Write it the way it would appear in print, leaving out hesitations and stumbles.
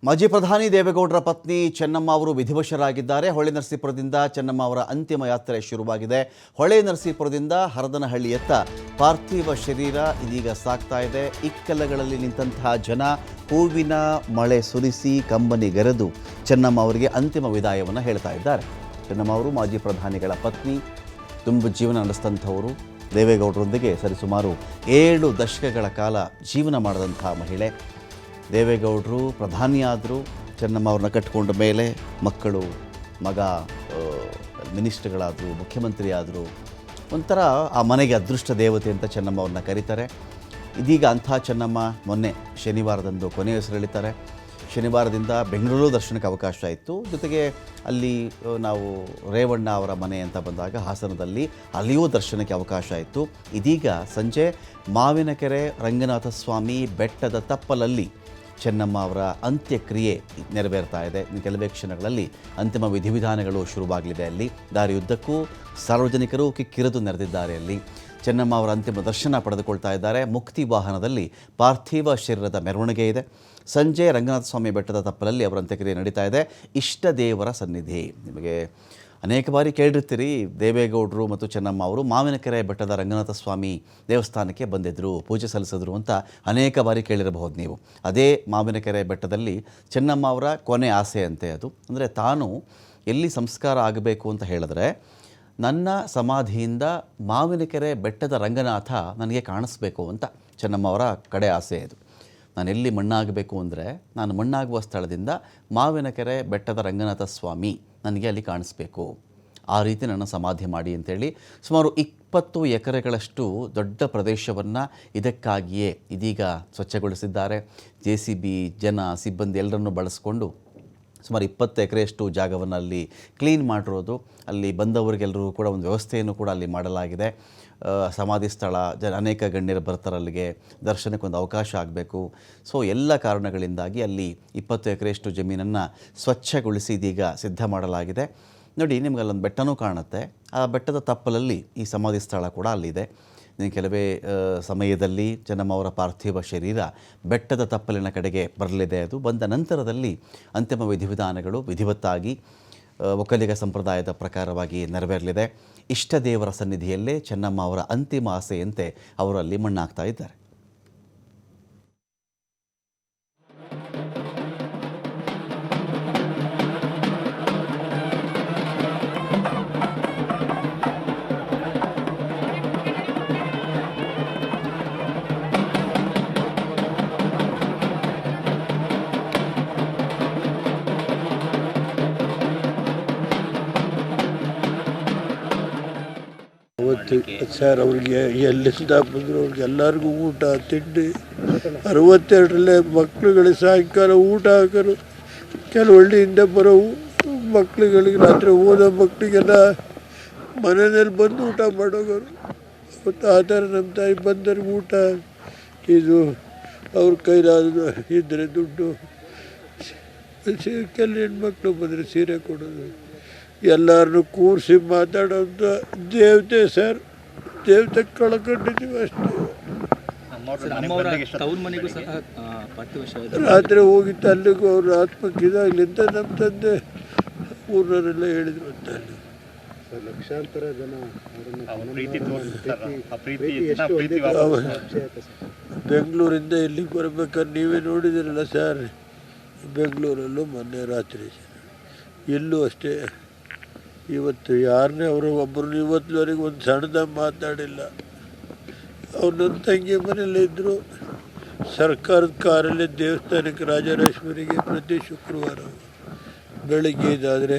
ಮಾಜಿ ಪ್ರಧಾನಿ ದೇವೇಗೌಡರ ಪತ್ನಿ ಚೆನ್ನಮ್ಮ ಅವರು ವಿಧಿವಶರಾಗಿದ್ದಾರೆ. ಹೊಳೆನರಸೀಪುರದಿಂದ ಚೆನ್ನಮ್ಮ ಅವರ ಅಂತಿಮ ಯಾತ್ರೆ ಶುರುವಾಗಿದೆ. ಹೊಳೆನರಸೀಪುರದಿಂದ ಹರದನಹಳ್ಳಿಯತ್ತ ಪಾರ್ಥಿವ ಶರೀರ ಇದೀಗ ಸಾಗ್ತಾ ಇದೆ. ಇಕ್ಕೆಲಗಳಲ್ಲಿ ನಿಂತಹ ಜನ ಹೂವಿನ ಮಳೆ ಸುರಿಸಿ ಕಂಬನಿಗೆರೆದು ಚೆನ್ನಮ್ಮ ಅವರಿಗೆ ಅಂತಿಮ ವಿದಾಯವನ್ನು ಹೇಳ್ತಾ ಇದ್ದಾರೆ. ಚೆನ್ನಮ್ಮ ಅವರು ಮಾಜಿ ಪ್ರಧಾನಿಗಳ ಪತ್ನಿ, ತುಂಬ ಜೀವನ ನಡೆಸಿದಂಥವರು. ದೇವೇಗೌಡರೊಂದಿಗೆ ಸರಿಸುಮಾರು 7 ದಶಕಗಳ ಕಾಲ ಜೀವನ ಮಾಡಿದಂಥ ಮಹಿಳೆ. ದೇವೇಗೌಡರು ಪ್ರಧಾನಿಯಾದರು. ಚೆನ್ನಮ್ಮ ಅವ್ರನ್ನ ಕಟ್ಟಿಕೊಂಡ ಮೇಲೆ ಮಕ್ಕಳು, ಮಗ ಮಿನಿಸ್ಟರ್ಗಳಾದರು, ಮುಖ್ಯಮಂತ್ರಿ ಆದರು. ಒಂಥರ ಆ ಮನೆಗೆ ಅದೃಷ್ಟ ದೇವತೆ ಅಂತ ಚೆನ್ನಮ್ಮ ಅವ್ರನ್ನ ಕರೀತಾರೆ. ಇದೀಗ ಅಂಥ ಚೆನ್ನಮ್ಮ ಮೊನ್ನೆ ಶನಿವಾರದಂದು ಕೊನೆಯ ಹೆಸರೆಳಿತಾರೆ. ಶನಿವಾರದಿಂದ ಬೆಂಗಳೂರು ದರ್ಶನಕ್ಕೆ ಅವಕಾಶ ಇತ್ತು. ಜೊತೆಗೆ ಅಲ್ಲಿ ನಾವು ರೇವಣ್ಣ ಅವರ ಮನೆ ಅಂತ ಬಂದಾಗ ಹಾಸನದಲ್ಲಿ ಅಲ್ಲಿಯೂ ದರ್ಶನಕ್ಕೆ ಅವಕಾಶ ಇತ್ತು. ಇದೀಗ ಸಂಜೆ ಮಾವಿನಕೆರೆ ರಂಗನಾಥ ಸ್ವಾಮಿ ಬೆಟ್ಟದ ತಪ್ಪಲಲ್ಲಿ ಚೆನ್ನಮ್ಮ ಅವರ ಅಂತ್ಯಕ್ರಿಯೆ ನೆರವೇರ್ತಾ ಇದೆ. ಕೆಲವೇ ಕ್ಷಣಗಳಲ್ಲಿ ಅಂತಿಮ ವಿಧಿವಿಧಾನಗಳು ಶುರುವಾಗಲಿದೆ. ಅಲ್ಲಿ ದಾರಿಯುದ್ದಕ್ಕೂ ಸಾರ್ವಜನಿಕರು ಕಿಕ್ಕಿರಿದು ನೆರೆದಿದ್ದಾರೆ. ಅಲ್ಲಿ ಚೆನ್ನಮ್ಮ ಅವರ ಅಂತಿಮ ದರ್ಶನ ಪಡೆದುಕೊಳ್ತಾ ಇದ್ದಾರೆ. ಮುಕ್ತಿ ವಾಹನದಲ್ಲಿ ಪಾರ್ಥಿವ ಶರೀರದ ಮೆರವಣಿಗೆ ಇದೆ. ಸಂಜೆ ರಂಗನಾಥ ಸ್ವಾಮಿ ಬೆಟ್ಟದ ತಪ್ಪಲಲ್ಲಿ ಅವರ ಅಂತ್ಯಕ್ರಿಯೆ ನಡೀತಾ ಇದೆ. ಇಷ್ಟ ದೇವರ ಸನ್ನಿಧಿ. ನಿಮಗೆ ಅನೇಕ ಬಾರಿ ಕೇಳಿರ್ತೀರಿ, ದೇವೇಗೌಡರು ಮತ್ತು ಚೆನ್ನಮ್ಮ ಅವರು ಮಾವಿನಕೆರೆ ಬೆಟ್ಟದ ರಂಗನಾಥ ಸ್ವಾಮಿ ದೇವಸ್ಥಾನಕ್ಕೆ ಬಂದಿದ್ದರು, ಪೂಜೆ ಸಲ್ಲಿಸಿದ್ರು ಅಂತ ಅನೇಕ ಬಾರಿ ಕೇಳಿರಬಹುದು ನೀವು. ಅದೇ ಮಾವಿನಕೆರೆ ಬೆಟ್ಟದಲ್ಲಿ ಚೆನ್ನಮ್ಮ ಅವರ ಕೊನೆ ಆಸೆ ಅಂತೆ ಅದು. ಅಂದರೆ ತಾನು ಎಲ್ಲಿ ಸಂಸ್ಕಾರ ಆಗಬೇಕು ಅಂತ ಹೇಳಿದ್ರೆ, ನನ್ನ ಸಮಾಧಿಯಿಂದ ಮಾವಿನಕೆರೆ ಬೆಟ್ಟದ ರಂಗನಾಥ ನನಗೆ ಕಾಣಿಸ್ಬೇಕು ಅಂತ ಚೆನ್ನಮ್ಮ ಅವರ ಕಡೆ ಆಸೆ ಅದು. ನಾನು ಎಲ್ಲಿ ಮಣ್ಣಾಗಬೇಕು ಅಂದರೆ, ನಾನು ಮಣ್ಣಾಗುವ ಸ್ಥಳದಿಂದ ಮಾವಿನಕೆರೆ ಬೆಟ್ಟದ ರಂಗನಾಥ ಸ್ವಾಮಿ ನನಗೆ ಅಲ್ಲಿ ಕಾಣಿಸ್ಬೇಕು, ಆ ರೀತಿ ನನ್ನ ಸಮಾಧಿ ಮಾಡಿ ಅಂತೇಳಿ ಸುಮಾರು 20 ಎಕರೆಗಳಷ್ಟು ದೊಡ್ಡ ಪ್ರದೇಶವನ್ನು ಇದಕ್ಕಾಗಿಯೇ ಇದೀಗ ಸ್ವಚ್ಛಗೊಳಿಸಿದ್ದಾರೆ. JCB, ಜನ, ಸಿಬ್ಬಂದಿ ಎಲ್ಲರನ್ನೂ ಬಳಸ್ಕೊಂಡು ಸುಮಾರು 20 ಎಕರೆಯಷ್ಟು ಜಾಗವನ್ನು ಅಲ್ಲಿ ಕ್ಲೀನ್ ಮಾಡಿರೋದು. ಅಲ್ಲಿ ಬಂದವರಿಗೆಲ್ಲರೂ ಕೂಡ ಒಂದು ವ್ಯವಸ್ಥೆಯನ್ನು ಕೂಡ ಅಲ್ಲಿ ಮಾಡಲಾಗಿದೆ. ಸಮಾಧಿ ಸ್ಥಳ, ಅನೇಕ ಗಣ್ಯರು ಬರ್ತಾರೆ ಅಲ್ಲಿಗೆ, ದರ್ಶನಕ್ಕೆ ಒಂದು ಅವಕಾಶ ಆಗಬೇಕು. ಸೊ ಎಲ್ಲ ಕಾರಣಗಳಿಂದಾಗಿ ಅಲ್ಲಿ 20 ಎಕರೆಯಷ್ಟು ಜಮೀನನ್ನು ಸ್ವಚ್ಛಗೊಳಿಸಿ ಇದೀಗ ಸಿದ್ಧ ಮಾಡಲಾಗಿದೆ. ನೋಡಿ, ನಿಮ್ಗೆ ಅಲ್ಲೊಂದು ಬೆಟ್ಟನೂ ಕಾಣುತ್ತೆ. ಆ ಬೆಟ್ಟದ ತಪ್ಪಲಲ್ಲಿ ಈ ಸಮಾಧಿ ಸ್ಥಳ ಕೂಡ ಅಲ್ಲಿದೆ. ಕೆಲವೇ ಸಮಯದಲ್ಲಿ ಚೆನ್ನಮ್ಮ ಅವರ ಪಾರ್ಥಿವ ಶರೀರ ಬೆಟ್ಟದ ತಪ್ಪಲಿನ ಕಡೆಗೆ ಬರಲಿದೆ. ಅದು ಬಂದ ನಂತರದಲ್ಲಿ ಅಂತಿಮ ವಿಧಿವಿಧಾನಗಳು ವಿಧಿವತ್ತಾಗಿ ಒಕ್ಕಲಿಗ ಸಂಪ್ರದಾಯದ ಪ್ರಕಾರವಾಗಿ ನೆರವೇರಲಿದೆ. ಇಷ್ಟ ದೇವರ ಸನ್ನಿಧಿಯಲ್ಲೇ ಚೆನ್ನಮ್ಮ ಅವರ ಅಂತಿಮ ಆಸೆಯಂತೆ ಅವರು ಅಲ್ಲಿ ಮಣ್ಣಾಗ್ತಾ ಇದ್ದಾರೆ. ಸರ್, ಅವ್ರಿಗೆ ಎಲ್ಲಿಂದ ಬಂದರು ಅವ್ರಿಗೆ ಎಲ್ಲರಿಗೂ ಊಟ ತಿಂಡಿ 62ರಲ್ಲೇ ಮಕ್ಳುಗಳಿಗೆ ಸಾಯಂಕಾಲ ಊಟ ಹಾಕೋರು. ಕೆಲವು ಹಳ್ಳಿಯಿಂದ ಬರೋ ಮಕ್ಳುಗಳಿಗೆ, ರಾತ್ರಿ ಓದೋ ಮಕ್ಕಳಿಗೆಲ್ಲ ಮನೆಯಲ್ಲಿ ಬಂದು ಊಟ ಮಾಡೋಗೋರು. ಮತ್ತು ಆ ಥರ ನಮ್ಮ ತಾಯಿ ಬಂದವ್ರಿಗೆ ಊಟ, ಇದು ಅವ್ರ ಕೈಲಾದ ಇದ್ದರೆ ದುಡ್ಡು, ಕೆಲವು ಹೆಣ್ಮಕ್ಳು ಬಂದರೆ ಸೀರೆ ಕೊಡೋದು, ಎಲ್ಲರನ್ನೂ ಕೂರಿಸಿ ಮಾತಾಡೋಂಥ ದೇವತೆ ಸರ್. ದೇವತೆ ಕಳ್ಕೊಂಡಿದ್ದೀವಿ ಅಷ್ಟೇ. ರಾತ್ರಿ ಹೋಗಿತ್ತು ಅಲ್ಲಿಗೂ ಅವ್ರ ಆತ್ಮಕ್ಕೆ ಇದಾಗಲಿ ಅಂತ ನಮ್ಮ ತಂದೆ ಊರವರೆಲ್ಲ ಹೇಳಿದ್ರು ಅಂತ. ಲಕ್ಷಾಂತರ ಜನ ಬೆಂಗಳೂರಿಂದ ಇಲ್ಲಿಗೆ ಬರ್ಬೇಕಾದ್ರೆ ನೀವೇ ನೋಡಿದಿರಲ್ಲ ಸರ್. ಬೆಂಗಳೂರಲ್ಲೂ ಮೊನ್ನೆ ರಾತ್ರಿ, ಇಲ್ಲೂ ಅಷ್ಟೇ. ಇವತ್ತು ಯಾರನ್ನೇ ಅವರು ಒಬ್ಬರು ಇವತ್ತುವರೆಗೆ ಒಂದು ಸಣ್ಣದಾಗ ಮಾತಾಡಿಲ್ಲ. ಅವ್ರು ನನ್ನ ತಂಗಿ ಮನೆಯಲ್ಲೇ ಇದ್ದರು. ಸರ್ಕಾರದ ಕಾರಲ್ಲೇ ದೇವಸ್ಥಾನಕ್ಕೆ ರಾಜರಾಜೇಶ್ವರಿಗೆ ಪ್ರತಿ ಶುಕ್ರವಾರ ಬೆಳಗ್ಗೆ ಇದಾದರೆ